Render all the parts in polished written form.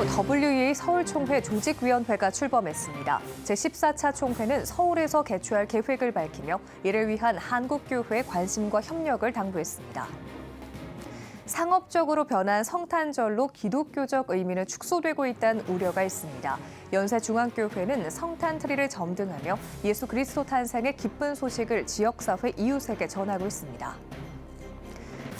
WEA 서울총회 조직위원회가 출범했습니다. 제14차 총회는 서울에서 개최할 계획을 밝히며 이를 위한 한국교회의 관심과 협력을 당부했습니다. 상업적으로 변한 성탄절로 기독교적 의미는 축소되고 있다는 우려가 있습니다. 연세중앙교회는 성탄 트리를 점등하며 예수 그리스도 탄생의 기쁜 소식을 지역사회 이웃에게 전하고 있습니다.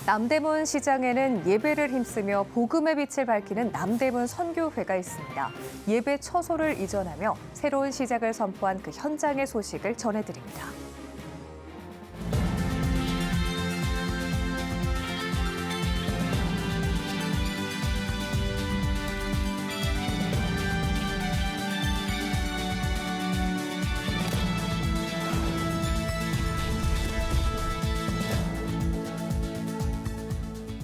남대문 시장에는 예배를 힘쓰며 복음의 빛을 밝히는 남대문 선교회가 있습니다. 예배 처소를 이전하며 새로운 시작을 선포한 그 현장의 소식을 전해드립니다.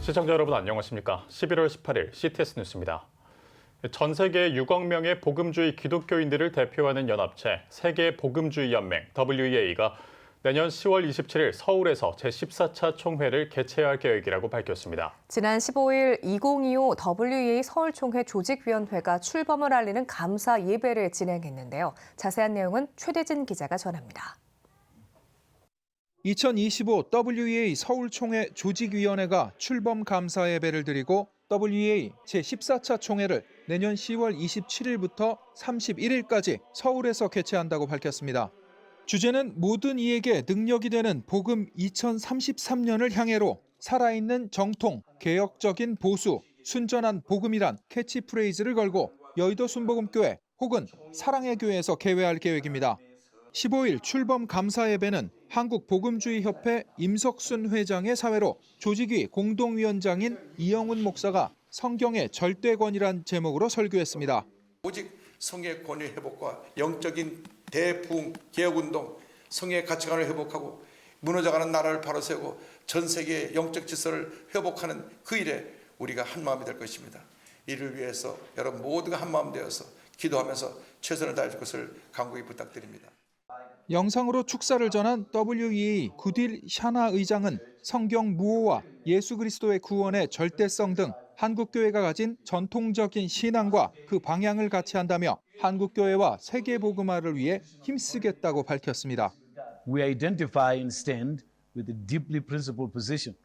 시청자 여러분 안녕하십니까? 11월 18일 CTS 뉴스입니다. 전 세계 6억 명의 복음주의 기독교인들을 대표하는 연합체 세계복음주의연맹 WEA가 내년 10월 27일 서울에서 제14차 총회를 개최할 계획이라고 밝혔습니다. 지난 15일 2025 WEA 서울총회 조직위원회가 출범을 알리는 감사 예배를 진행했는데요. 자세한 내용은 최대진 기자가 전합니다. 2025 WEA 서울총회 조직위원회가 출범 감사 예배를 드리고 WEA 제14차 총회를 내년 10월 27일부터 31일까지 서울에서 개최한다고 밝혔습니다. 주제는 모든 이에게 능력이 되는 복음 2033년을 향해로 살아있는 정통, 개혁적인 보수, 순전한 복음이란 캐치프레이즈를 걸고 여의도 순복음교회 혹은 사랑의 교회에서 개회할 계획입니다. 15일 출범 감사 예배는 한국복음주의협회 임석순 회장의 사회로 조직위 공동위원장인 이영훈 목사가 성경의 절대권이란 제목으로 설교했습니다. 오직 성의 권위 회복과 영적인 대부흥 개혁운동, 성의 가치관을 회복하고 무너져가는 나라를 바로 세우고 전 세계의 영적 질서를 회복하는 그 일에 우리가 한마음이 될 것입니다. 이를 위해서 여러분 모두가 한마음 되어서 기도하면서 최선을 다할 것을 간곡히 부탁드립니다. 영상으로 축사를 전한 WEA 구딜 샤나 의장은 성경 무오와 예수 그리스도의 구원의 절대성 등 한국교회가 가진 전통적인 신앙과 그 방향을 같이 한다며 한국교회와 세계복음화를 위해 힘쓰겠다고 밝혔습니다. We identify and stand with the deeply principled position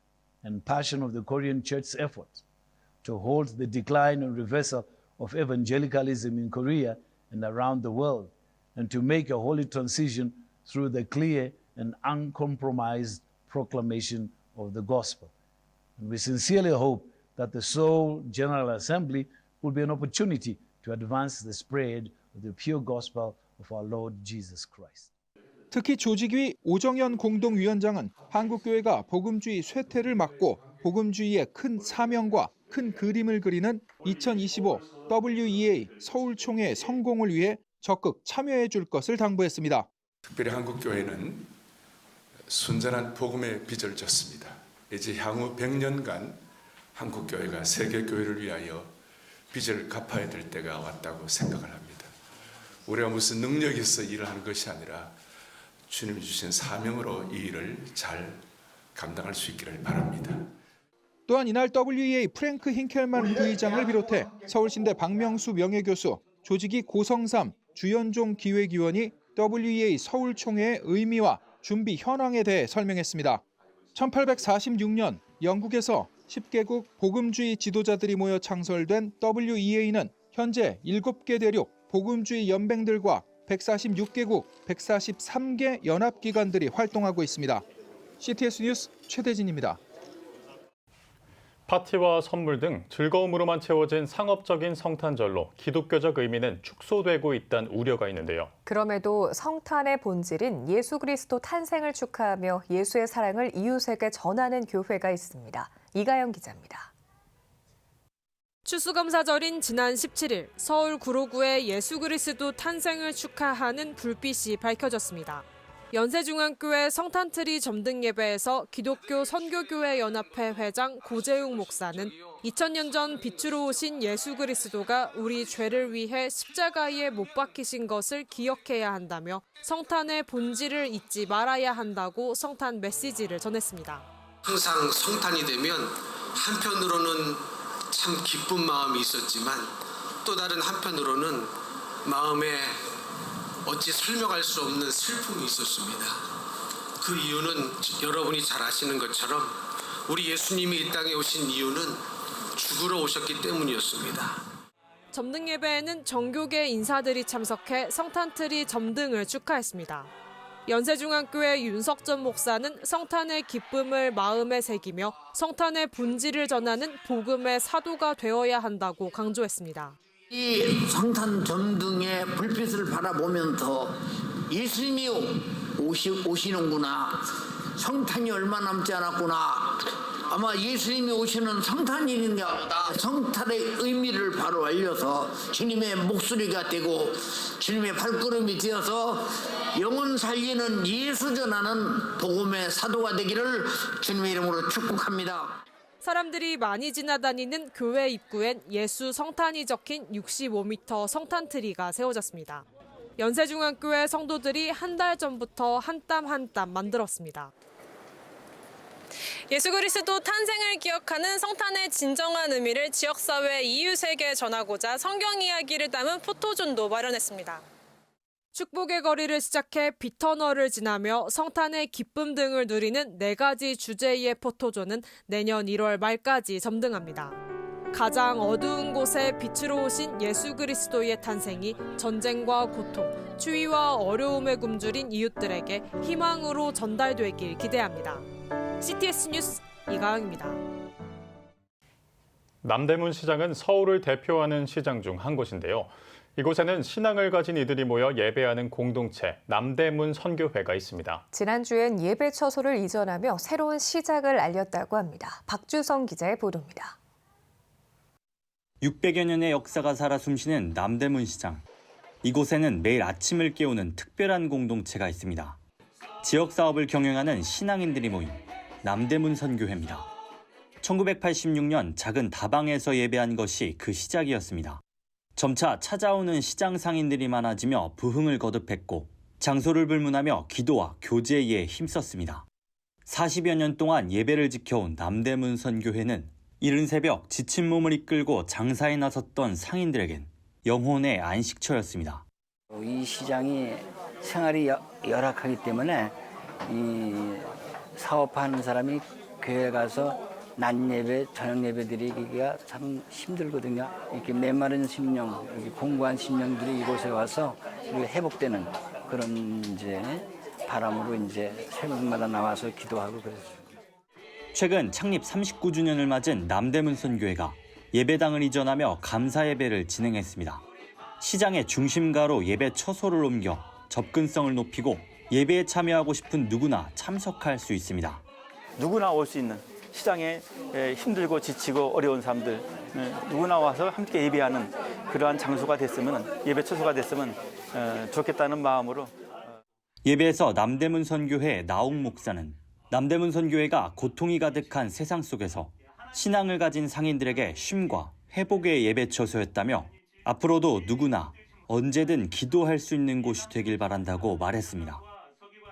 and passion of the Korean Church's efforts to halt the decline and reversal of evangelicalism in Korea and around the world, and to make a holy transition through the clear and uncompromised proclamation of the gospel. And we sincerely hope that the Seoul General Assembly will be an opportunity to advance the spread of the pure gospel of our Lord Jesus Christ. 특히 조직위 오정현 공동위원장은 한국교회가 복음주의 쇠퇴를 막고 복음주의의 큰 사명과 큰 그림을 그리는 2025 WEA 서울총회 성공을 위해 적극 참여해 줄 것을 당부했습니다. 특별히 한국교회는 순전한 복음의 빚을 졌습니다. 이제 향후 100년간 한국교회가 세계교회를 위하여 빚을 갚아야 될 때가 왔다고 생각을 합니다. 우리가 무슨 능력이 있어 일을 하는 것이 아니라 주님이 주신 사명으로 이 일을 잘 감당할 수 있기를 바랍니다. 또한 이날 WEA 프랭크 힌켈만 부의장을 비롯해 서울신대 박명수 명예교수, 조직위 고성삼 주연종 기획위원이 WEA 서울총회의 의미와 준비 현황에 대해 설명했습니다. 1846년 영국에서 10개국 복음주의 지도자들이 모여 창설된 WEA는 현재 7개 대륙 복음주의 연맹들과 146개국 143개 연합기관들이 활동하고 있습니다. CTS 뉴스 최대진입니다. 파티와 선물 등 즐거움으로만 채워진 상업적인 성탄절로 기독교적 의미는 축소되고 있다는 우려가 있는데요. 그럼에도 성탄의 본질인 예수 그리스도 탄생을 축하하며 예수의 사랑을 이웃에게 전하는 교회가 있습니다. 이가영 기자입니다. 추수감사절인 지난 17일 서울 구로구의 예수 그리스도 탄생을 축하하는 불빛이 밝혀졌습니다. 연세중앙교회 성탄트리 점등 예배에서 기독교 선교교회 연합회 회장 고재웅 목사는 2000년 전 빛으로 오신 예수 그리스도가 우리 죄를 위해 십자가에 못 박히신 것을 기억해야 한다며 성탄의 본질을 잊지 말아야 한다고 성탄 메시지를 전했습니다. 항상 성탄이 되면 한편으로는 참 기쁜 마음이 있었지만 또 다른 한편으로는 마음에 어찌 설명할 수 없는 슬픔이 있었습니다. 그 이유는 여러분이 잘 아시는 것처럼 우리 예수님이 이 땅에 오신 이유는 죽으러 오셨기 때문이었습니다. 점등 예배에는 정교계 인사들이 참석해 성탄트리 점등을 축하했습니다. 연세중앙교회 윤석전 목사는 성탄의 기쁨을 마음에 새기며 성탄의 본질을 전하는 복음의 사도가 되어야 한다고 강조했습니다. 이 성탄 점등의 불빛을 바라보면서 예수님이 오시는구나. 성탄이 얼마 남지 않았구나. 아마 예수님이 오시는 성탄일인가 보다. 성탄의 의미를 바로 알려서 주님의 목소리가 되고 주님의 발걸음이 되어서 영혼 살리는 예수 전하는 복음의 사도가 되기를 주님의 이름으로 축복합니다. 사람들이 많이 지나다니는 교회 입구엔 예수 성탄이 적힌 65m 성탄트리가 세워졌습니다. 연세중앙교회 성도들이 한 달 전부터 한 땀 한 땀 만들었습니다. 예수 그리스도 탄생을 기억하는 성탄의 진정한 의미를 지역사회 이웃에게 전하고자 성경 이야기를 담은 포토존도 마련했습니다. 축복의 거리를 시작해 빗터널을 지나며 성탄의 기쁨 등을 누리는 4가지 주제의 포토존은 내년 1월 말까지 점등합니다. 가장 어두운 곳에 빛으로 오신 예수 그리스도의 탄생이 전쟁과 고통, 추위와 어려움에 굶주린 이웃들에게 희망으로 전달되길 기대합니다. CTS 뉴스 이가영입니다. 남대문 시장은 서울을 대표하는 시장 중 한 곳인데요. 이곳에는 신앙을 가진 이들이 모여 예배하는 공동체 남대문 선교회가 있습니다. 지난주엔 예배 처소를 이전하며 새로운 시작을 알렸다고 합니다. 박주성 기자의 보도입니다. 600여 년의 역사가 살아 숨쉬는 남대문 시장. 이곳에는 매일 아침을 깨우는 특별한 공동체가 있습니다. 지역 사업을 경영하는 신앙인들이 모인 남대문 선교회입니다. 1986년 작은 다방에서 예배한 것이 그 시작이었습니다. 점차 찾아오는 시장 상인들이 많아지며 부흥을 거듭했고 장소를 불문하며 기도와 교제에 힘썼습니다. 40여 년 동안 예배를 지켜온 남대문 선교회는 이른 새벽 지친 몸을 이끌고 장사에 나섰던 상인들에겐 영혼의 안식처였습니다. 이 시장이 생활이 열악하기 때문에 이 사업하는 사람이 교회 가서 낮 예배, 저녁 예배 드리기가 참 힘들거든요. 이렇게 메마른 심령, 공고한 심령들이 이곳에 와서 회복되는 그런 이제 바람으로 이제 새벽마다 나와서 기도하고 그랬어요. 최근 창립 39주년을 맞은 남대문 선교회가 예배당을 이전하며 감사 예배를 진행했습니다. 시장의 중심가로 예배 처소를 옮겨 접근성을 높이고 예배에 참여하고 싶은 누구나 참석할 수 있습니다. 누구나 올 수 있는 시장에 힘들고 지치고 어려운 사람들 누구나 와서 함께 예배하는 그러한 장소가 됐으면 예배 처소가 됐으면 좋겠다는 마음으로 예배에서 남대문 선교회 나옥 목사는 남대문 선교회가 고통이 가득한 세상 속에서 신앙을 가진 상인들에게 쉼과 회복의 예배 처소였다며 앞으로도 누구나 언제든 기도할 수 있는 곳이 되길 바란다고 말했습니다.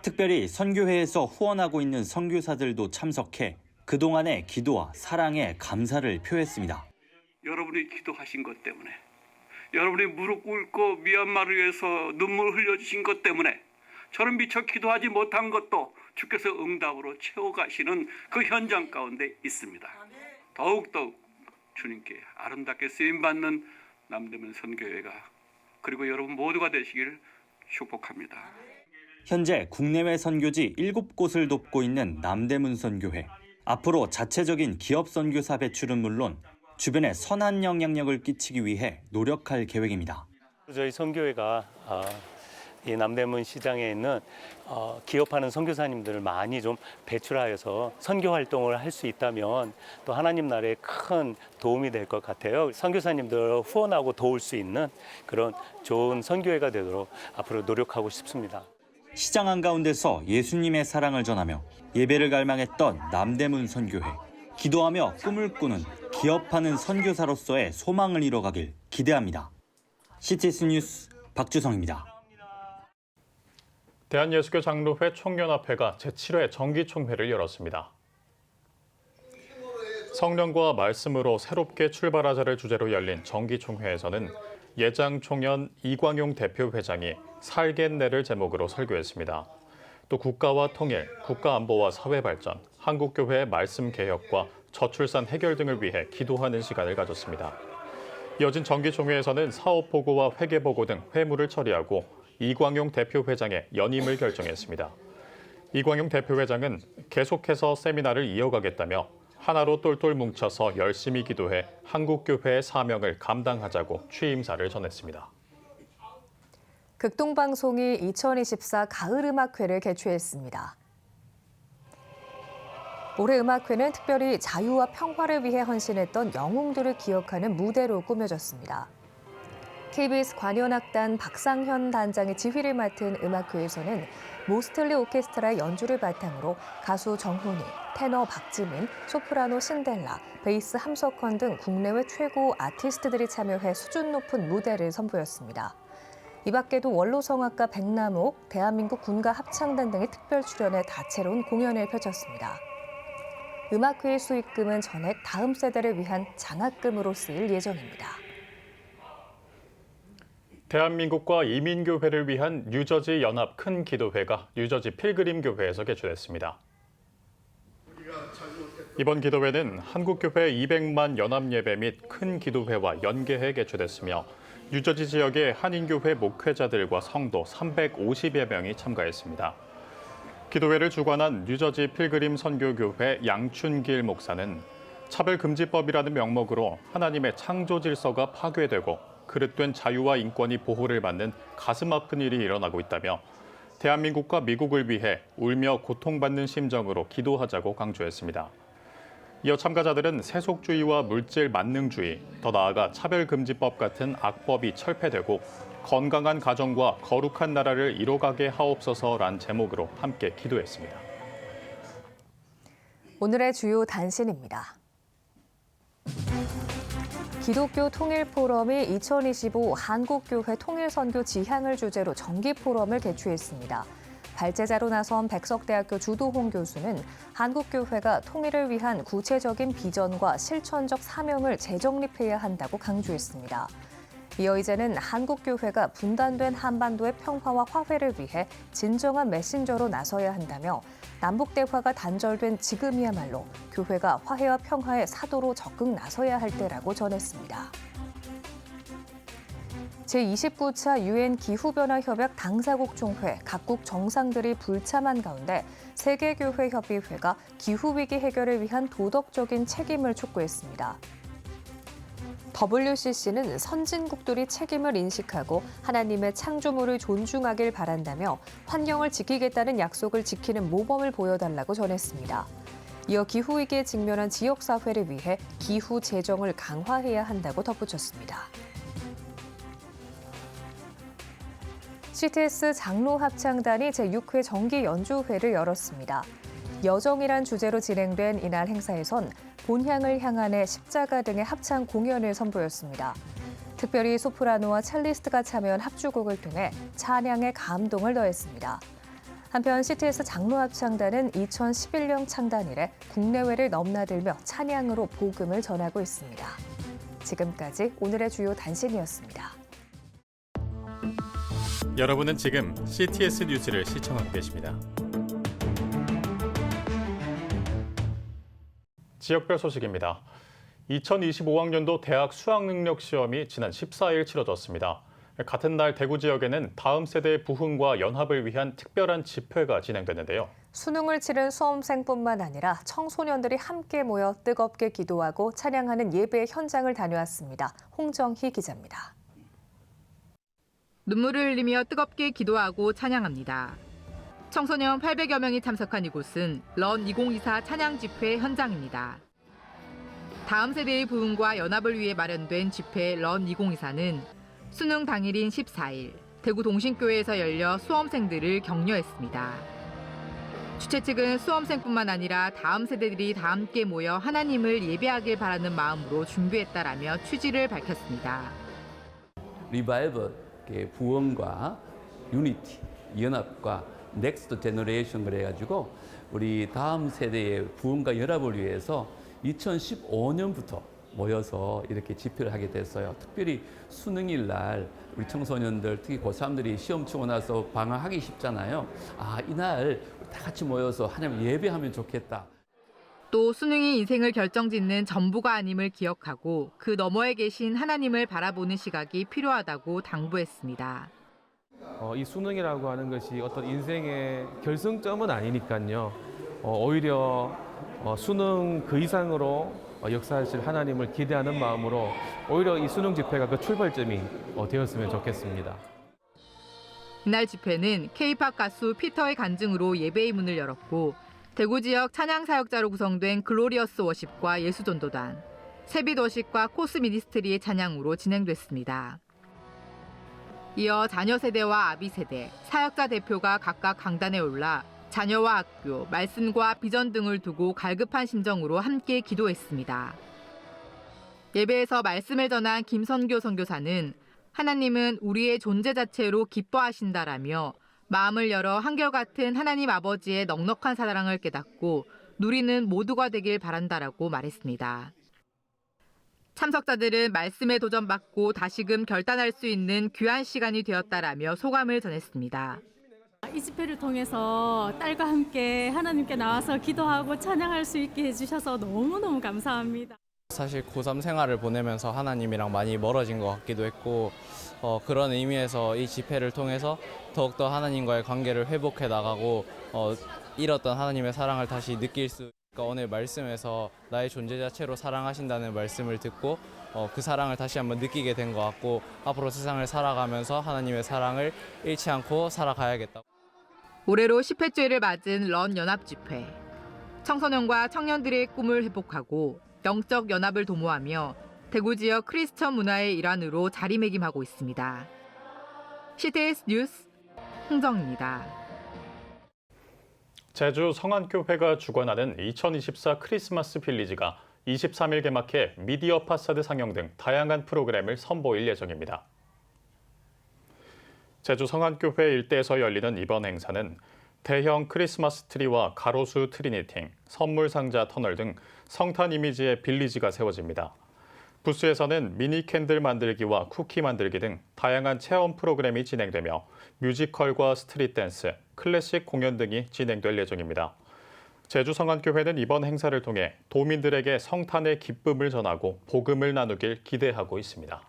특별히 선교회에서 후원하고 있는 선교사들도 참석해 그동안의 기도와 사랑에 감사를 표했습니다. 여러분이 기도하신 것 때문에, 여러분이 무릎 꿇고 미얀마를 위해서 눈물 흘려주신 것 때문에, 저는 미처 기도하지 못한 것도 주께서 응답으로 채워가시는 그 현장 가운데 있습니다. 더욱더욱 주님께 아름답게 쓰임받는 남대문 선교회가 그리고 여러분 모두가 되시길 축복합니다. 현재 국내외 선교지 7곳을 돕고 있는 남대문 선교회. 앞으로 자체적인 기업 선교사 배출은 물론 주변에 선한 영향력을 끼치기 위해 노력할 계획입니다. 저희 선교회가 이 남대문 시장에 있는 기업하는 선교사님들을 많이 좀 배출하여서 선교 활동을 할 수 있다면 또 하나님 나라에 큰 도움이 될 것 같아요. 선교사님들을 후원하고 도울 수 있는 그런 좋은 선교회가 되도록 앞으로 노력하고 싶습니다. 시장 한가운데서 예수님의 사랑을 전하며 예배를 갈망했던 남대문 선교회. 기도하며 꿈을 꾸는 기업하는 선교사로서의 소망을 이뤄가길 기대합니다. CTS 뉴스 박주성입니다. 대한예수교 장로회 총연합회가 제7회 정기총회를 열었습니다. 성령과 말씀으로 새롭게 출발하자를 주제로 열린 정기총회에서는 예장총연 이광용 대표 회장이 살겠네를 제목으로 설교했습니다. 또 국가와 통일, 국가안보와 사회발전, 한국교회의 말씀 개혁과 저출산 해결 등을 위해 기도하는 시간을 가졌습니다. 이어진 정기총회에서는 사업보고와 회계보고 등 회무를 처리하고 이광용 대표 회장의 연임을 결정했습니다. 이광용 대표 회장은 계속해서 세미나를 이어가겠다며 하나로 똘똘 뭉쳐서 열심히 기도해 한국교회의 사명을 감당하자고 취임사를 전했습니다. 극동방송이 2024 가을음악회를 개최했습니다. 올해 음악회는 특별히 자유와 평화를 위해 헌신했던 영웅들을 기억하는 무대로 꾸며졌습니다. KBS 관현악단 박상현 단장의 지휘를 맡은 음악회에서는 모스틀리 오케스트라의 연주를 바탕으로 가수 정훈이, 테너 박지민, 소프라노 신델라, 베이스 함석헌 등 국내외 최고 아티스트들이 참여해 수준 높은 무대를 선보였습니다. 이 밖에도 원로성악가 백남옥, 대한민국 군가 합창단 등이 특별 출연해 다채로운 공연을 펼쳤습니다. 음악회의 수익금은 전액 다음 세대를 위한 장학금으로 쓰일 예정입니다. 대한민국과 이민교회를 위한 뉴저지 연합 큰 기도회가 뉴저지 필그림 교회에서 개최됐습니다. 이번 기도회는 한국교회 200만 연합예배 및 큰 기도회와 연계해 개최됐으며 뉴저지 지역의 한인교회 목회자들과 성도 350여 명이 참가했습니다. 기도회를 주관한 뉴저지 필그림 선교교회 양춘길 목사는 차별금지법이라는 명목으로 하나님의 창조 질서가 파괴되고 그릇된 자유와 인권이 보호를 받는 가슴 아픈 일이 일어나고 있다며 대한민국과 미국을 위해 울며 고통받는 심정으로 기도하자고 강조했습니다. 이어 참가자들은 세속주의와 물질 만능주의, 더 나아가 차별금지법 같은 악법이 철폐되고 건강한 가정과 거룩한 나라를 이뤄가게 하옵소서란 제목으로 함께 기도했습니다. 오늘의 주요 단신입니다. 기독교 통일포럼이 2025 한국교회 통일선교 지향을 주제로 정기포럼을 개최했습니다. 발제자로 나선 백석대학교 주도홍 교수는 한국교회가 통일을 위한 구체적인 비전과 실천적 사명을 재정립해야 한다고 강조했습니다. 이어 이제는 한국교회가 분단된 한반도의 평화와 화해를 위해 진정한 메신저로 나서야 한다며 남북대화가 단절된 지금이야말로 교회가 화해와 평화의 사도로 적극 나서야 할 때라고 전했습니다. 제29차 유엔 기후변화협약 당사국 총회 각국 정상들이 불참한 가운데 세계교회협의회가 기후위기 해결을 위한 도덕적인 책임을 촉구했습니다. WCC는 선진국들이 책임을 인식하고 하나님의 창조물을 존중하길 바란다며 환경을 지키겠다는 약속을 지키는 모범을 보여달라고 전했습니다. 이어 기후위기에 직면한 지역사회를 위해 기후 재정을 강화해야 한다고 덧붙였습니다. CTS 장로합창단이 제6회 정기 연주회를 열었습니다. 여정이란 주제로 진행된 이날 행사에선 본향을 향한의 십자가 등의 합창 공연을 선보였습니다. 특별히 소프라노와 첼리스트가 참여한 합주곡을 통해 찬양에 감동을 더했습니다. 한편 CTS 장로합창단은 2011년 창단 이래 국내외를 넘나들며 찬양으로 복음을 전하고 있습니다. 지금까지 오늘의 주요 단신이었습니다. 여러분은 지금 CTS 뉴스를 시청하고 계십니다. 지역별 소식입니다. 2025학년도 대학 수학능력 시험이 지난 14일 치러졌습니다. 같은 날 대구 지역에는 다음 세대의 부흥과 연합을 위한 특별한 집회가 진행됐는데요. 수능을 치른 수험생뿐만 아니라 청소년들이 함께 모여 뜨겁게 기도하고 찬양하는 예배 현장을 다녀왔습니다. 홍정희 기자입니다. 눈물을 흘리며 뜨겁게 기도하고 찬양합니다. 청소년 800여 명이 참석한 이곳은 런 2024 찬양 집회 현장입니다. 다음 세대의 부흥과 연합을 위해 마련된 집회 런 2024는 수능 당일인 14일 대구 동신교회에서 열려 수험생들을 격려했습니다. 주최 측은 수험생뿐만 아니라 다음 세대들이 다 함께 모여 하나님을 예배하길 바라는 마음으로 준비했다라며 취지를 밝혔습니다. 리바이벌, 부흥과 유니티, 연합과 넥스트 제너레이션 그래가지고 우리 다음 세대의 부흥과 연합을 위해서 2015년부터 모여서 이렇게 집회를 하게 됐어요. 특별히 수능일 날 우리 청소년들, 특히 고3들이 시험 치고 나서 방황하기 쉽잖아요. 이날 다 같이 모여서 하나님 예배하면 좋겠다. 또 수능이 인생을 결정짓는 전부가 아님을 기억하고 그 너머에 계신 하나님을 바라보는 시각이 필요하다고 당부했습니다. 이 수능이라고 하는 것이 어떤 인생의 결승점은 아니니까요. 오히려 수능 그 이상으로 역사하실 하나님을 기대하는 마음으로 오히려 이 수능 집회가 그 출발점이 되었으면 좋겠습니다. 이날 집회는 K-팝 가수 피터의 간증으로 예배의 문을 열었고 대구 지역 찬양 사역자로 구성된 글로리어스 워십과 예수전도단, 세빛 워십과 코스 미니스트리의 찬양으로 진행됐습니다. 이어 자녀 세대와 아비 세대, 사역자 대표가 각각 강단에 올라 자녀와 학교, 말씀과 비전 등을 두고 갈급한 심정으로 함께 기도했습니다. 예배에서 말씀을 전한 김선교 선교사는 하나님은 우리의 존재 자체로 기뻐하신다라며 마음을 열어 한결같은 하나님 아버지의 넉넉한 사랑을 깨닫고 누리는 모두가 되길 바란다라고 말했습니다. 참석자들은 말씀에 도전받고 다시금 결단할 수 있는 귀한 시간이 되었다라며 소감을 전했습니다. 이 집회를 통해서 딸과 함께 하나님께 나와서 기도하고 찬양할 수 있게 해주셔서 너무너무 감사합니다. 사실 고3 생활을 보내면서 하나님이랑 많이 멀어진 것 같기도 했고 그런 의미에서 이 집회를 통해서 더욱더 하나님과의 관계를 회복해 나가고 잃었던 하나님의 사랑을 다시 느낄 수 있으니까 오늘 말씀에서 나의 존재 자체로 사랑하신다는 말씀을 듣고 그 사랑을 다시 한번 느끼게 된 것 같고 앞으로 세상을 살아가면서 하나님의 사랑을 잃지 않고 살아가야겠다. 올해로 10회째를 맞은 런 연합 집회. 청소년과 청년들의 꿈을 회복하고 영적 연합을 도모하며 대구 지역 크리스천 문화의 일환으로 자리매김하고 있습니다. CTS 뉴스 홍정입니다. 제주 성안교회가 주관하는 2024 크리스마스 빌리지가 23일 개막해 미디어 파사드 상영 등 다양한 프로그램을 선보일 예정입니다. 제주 성안교회 일대에서 열리는 이번 행사는 대형 크리스마스 트리와 가로수 트리니팅, 선물 상자 터널 등 성탄 이미지의 빌리지가 세워집니다. 부스에서는 미니 캔들 만들기와 쿠키 만들기 등 다양한 체험 프로그램이 진행되며 뮤지컬과 스트릿 댄스, 클래식 공연 등이 진행될 예정입니다. 제주 성안교회는 이번 행사를 통해 도민들에게 성탄의 기쁨을 전하고 복음을 나누길 기대하고 있습니다.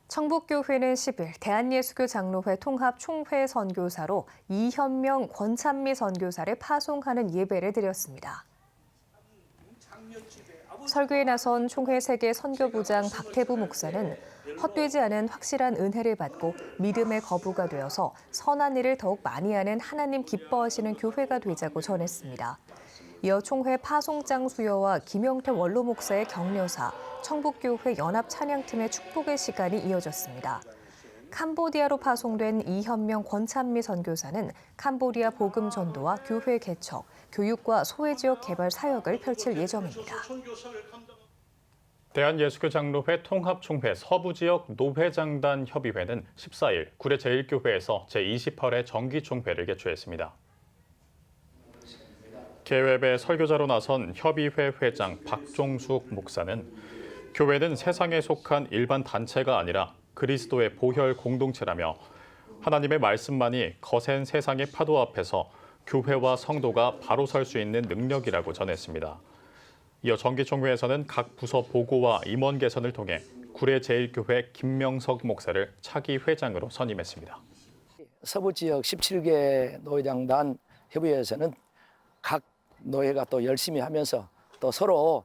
청북교회는 10일 대한예수교 장로회 통합 총회 선교사로 이현명 권찬미 선교사를 파송하는 예배를 드렸습니다. 설교에 나선 총회 세계 선교부장 박태부 목사는 헛되지 않은 확실한 은혜를 받고 믿음의 거부가 되어서 선한 일을 더욱 많이 하는 하나님 기뻐하시는 교회가 되자고 전했습니다. 이어 총회 파송장 수여와 김영태 원로 목사의 격려사, 청북교회 연합 찬양팀의 축복의 시간이 이어졌습니다. 캄보디아로 파송된 이현명 권찬미 선교사는 캄보디아 복음 전도와 교회 개척, 교육과 소외지역 개발 사역을 펼칠 예정입니다. 대한예수교 장로회 통합총회 서부지역 노회장단 협의회는 14일 구례 제1교회에서 제28회 정기총회를 개최했습니다. 개회배 설교자로 나선 협의회 회장 박종숙 목사는 교회는 세상에 속한 일반 단체가 아니라 그리스도의 보혈 공동체라며 하나님의 말씀만이 거센 세상의 파도 앞에서 교회와 성도가 바로 설 수 있는 능력이라고 전했습니다. 이어 정기총회에서는 각 부서 보고와 임원 개선을 통해 구례 제1교회 김명석 목사를 차기 회장으로 선임했습니다. 서부지역 17개 노회장단 협의회에서는 각 노회가 또 열심히 하면서 또 서로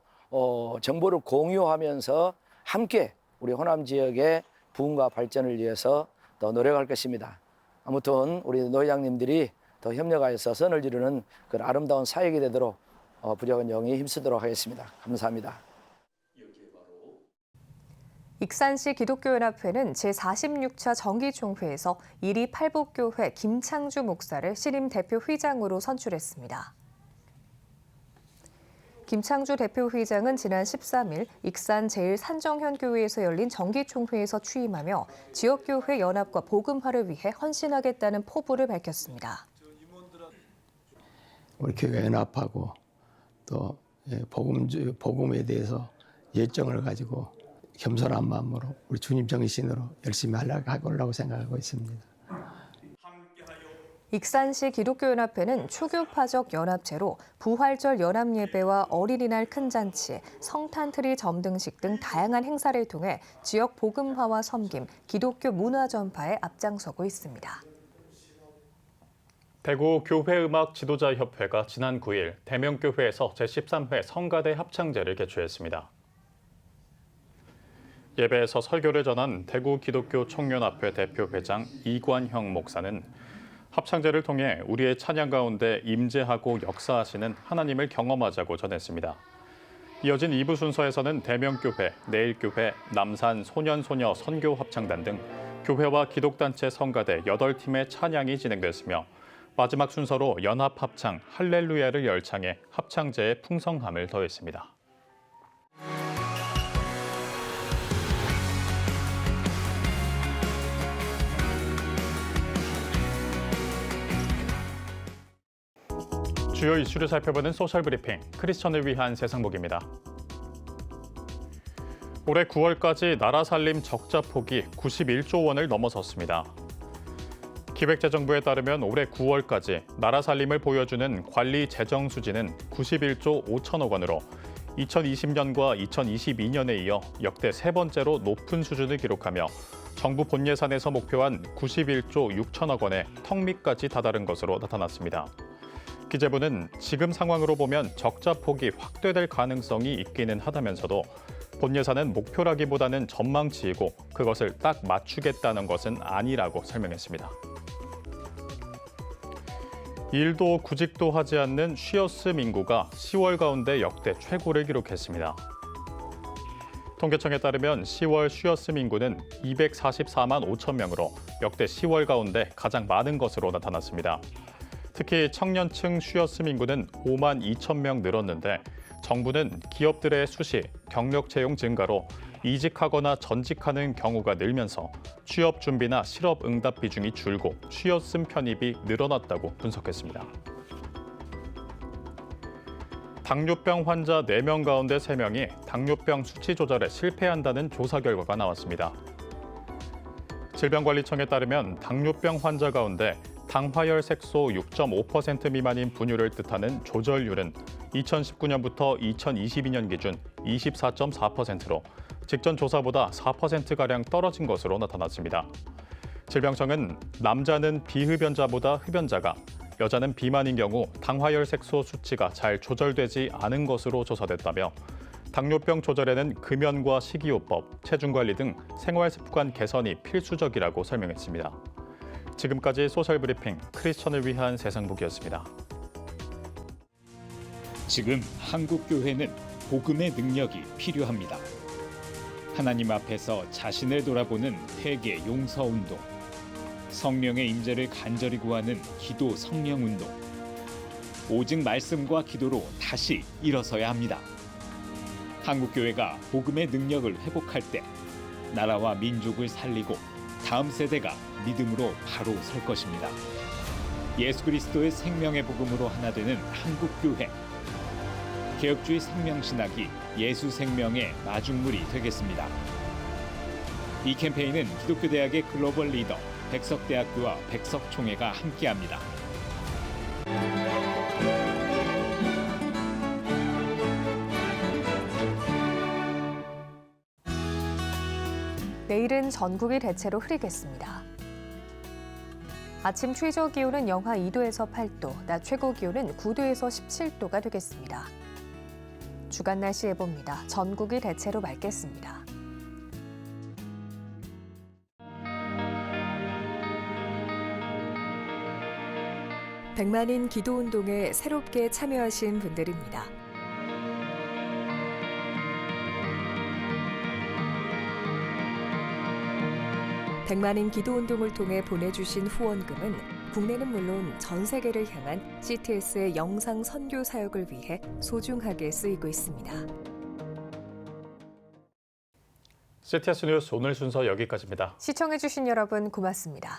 정보를 공유하면서 함께 우리 호남 지역의 부흥과 발전을 위해서 더 노력할 것입니다. 아무튼 우리 노회장님들이 더 협력하여서 선을 이루는 그 아름다운 사역이 되도록 부족한 영이 힘쓰도록 하겠습니다. 감사합니다. 익산시 기독교연합회는 제46차 정기총회에서 이리 팔복교회 김창주 목사를 신임 대표 회장으로 선출했습니다. 김창주 대표회장은 지난 13일 익산 제1산정현교회에서 열린 정기총회에서 취임하며 지역교회 연합과 복음화를 위해 헌신하겠다는 포부를 밝혔습니다. 우리 교회 연합하고 또 복음에 대해서 열정을 가지고 겸손한 마음으로 우리 주님 정신으로 열심히 하려고 생각하고 있습니다. 익산시 기독교연합회는 초교파적 연합체로 부활절 연합예배와 어린이날 큰잔치, 성탄트리 점등식 등 다양한 행사를 통해 지역 복음화와 섬김, 기독교 문화 전파에 앞장서고 있습니다. 대구 교회음악 지도자협회가 지난 9일 대명교회에서 제13회 성가대 합창제를 개최했습니다. 예배에서 설교를 전한 대구 기독교 총연합회 대표회장 이관형 목사는 합창제를 통해 우리의 찬양 가운데 임재하고 역사하시는 하나님을 경험하자고 전했습니다. 이어진 2부 순서에서는 대명교회, 내일교회, 남산 소년소녀 선교합창단 등 교회와 기독단체 성가대 8팀의 찬양이 진행됐으며 마지막 순서로 연합합창 할렐루야를 열창해 합창제의 풍성함을 더했습니다. 주요 이슈를 살펴보는 소셜브리핑, 크리스천을 위한 세상복입니다. 올해 9월까지 나라 살림 적자 폭이 91조 원을 넘어섰습니다. 기획재정부에 따르면 올해 9월까지 나라 살림을 보여주는 관리 재정 수지는 91조 5천억 원으로 2020년과 2022년에 이어 역대 세 번째로 높은 수준을 기록하며 정부 본 예산에서 목표한 91조 6천억 원의 턱밑까지 다다른 것으로 나타났습니다. 기재부는 지금 상황으로 보면 적자 폭이 확대될 가능성이 있기는 하다면서도 본 예산은 목표라기보다는 전망치이고 그것을 딱 맞추겠다는 것은 아니라고 설명했습니다. 일도 구직도 하지 않는 쉬어스մ 인구가 10월 가운데 역대 최고를 기록했습니다. 통계청에 따르면 10월 쉬어스մ 인구는 244만 5천 명으로 역대 10월 가운데 가장 많은 것으로 나타났습니다. 특히 청년층 쉬어스մ 인구는 5만 2천 명 늘었는데 정부는 기업들의 수시, 경력 채용 증가로 이직하거나 전직하는 경우가 늘면서 취업 준비나 실업 응답 비중이 줄고 쉬어스մ 편입이 늘어났다고 분석했습니다. 당뇨병 환자 4명 가운데 3명이 당뇨병 수치 조절에 실패한다는 조사 결과가 나왔습니다. 질병관리청에 따르면 당뇨병 환자 가운데 당화혈 색소 6.5% 미만인 분유를 뜻하는 조절률은 2019년부터 2022년 기준 24.4%로 직전 조사보다 4%가량 떨어진 것으로 나타났습니다. 질병청은 남자는 비흡연자보다 흡연자가, 여자는 비만인 경우 당화혈 색소 수치가 잘 조절되지 않은 것으로 조사됐다며 당뇨병 조절에는 금연과 식이요법, 체중관리 등 생활습관 개선이 필수적이라고 설명했습니다. 지금까지 소셜브리핑 크리스천을 위한 세상복이었습니다. 지금 한국교회는 복음의 능력이 필요합니다. 하나님 앞에서 자신을 돌아보는 회개 용서운동, 성령의 임재를 간절히 구하는 기도 성령운동, 오직 말씀과 기도로 다시 일어서야 합니다. 한국교회가 복음의 능력을 회복할 때 나라와 민족을 살리고 다음 세대가 믿음으로 바로 설 것입니다. 예수 그리스도의 생명의 복음으로 하나 되는 한국교회. 개혁주의 생명신학이 예수 생명의 마중물이 되겠습니다. 이 캠페인은 기독교대학의 글로벌 리더 백석대학교와 백석총회가 함께합니다. 내일은 전국이 대체로 흐리겠습니다. 아침 최저 기온은 영하 2도에서 8도, 낮 최고 기온은 9도에서 17도가 되겠습니다. 주간 날씨 예보입니다. 전국이 대체로 맑겠습니다. 백만인 기도운동에 새롭게 참여하신 분들입니다. 백만인 기도운동을 통해 보내주신 후원금은 국내는 물론 전 세계를 향한 CTS의 영상 선교 사역을 위해 소중하게 쓰이고 있습니다. CTS 뉴스 오늘 순서 여기까지입니다. 시청해주신 여러분 고맙습니다.